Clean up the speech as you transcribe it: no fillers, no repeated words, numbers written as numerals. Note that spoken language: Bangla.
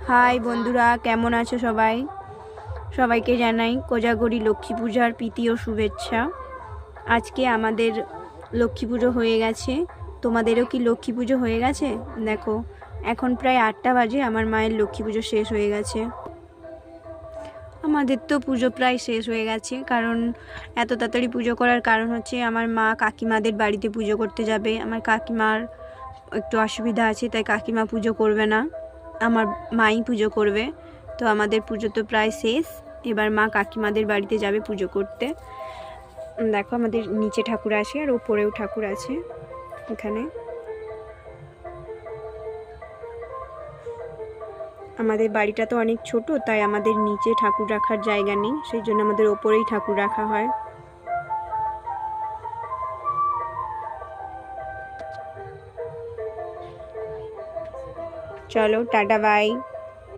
হাই বন্ধুরা, কেমন আছো সবাই? সবাইকে জানাই কোজাগরি লক্ষ্মী পূজার প্রীতি ও শুভেচ্ছা। আজকে আমাদের লক্ষ্মী পুজো হয়ে গেছে। তোমাদেরও কি লক্ষ্মী পুজো হয়ে গেছে? দেখো, এখন প্রায় 8টা বাজে, আমার মায়ের লক্ষ্মী পুজো শেষ হয়ে গেছে। আমাদের তো পুজো প্রায় শেষ হয়ে গেছে, কারণ এত তাড়াতাড়ি পুজো করার কারণ হচ্ছে আমার মা কাকিমাদের বাড়িতে পুজো করতে যাবে। আমার কাকিমার একটু অসুবিধা আছে, তাই কাকিমা পুজো করবে না, আমার মাই পুজো করবে। তো আমাদের পুজো তো প্রায় শেষ, এবার মা কাকিমাদের বাড়িতে যাবে পুজো করতে। দেখো, আমাদের নিচে ঠাকুর আছে আর ওপরেও ঠাকুর আছে। এখানে আমাদের বাড়িটা তো অনেক ছোট, তাই আমাদের নিচে ঠাকুর রাখার জায়গা নেই, সেই জন্য আমাদের ওপরেই ঠাকুর রাখা হয়। চলো, টাটা বাই।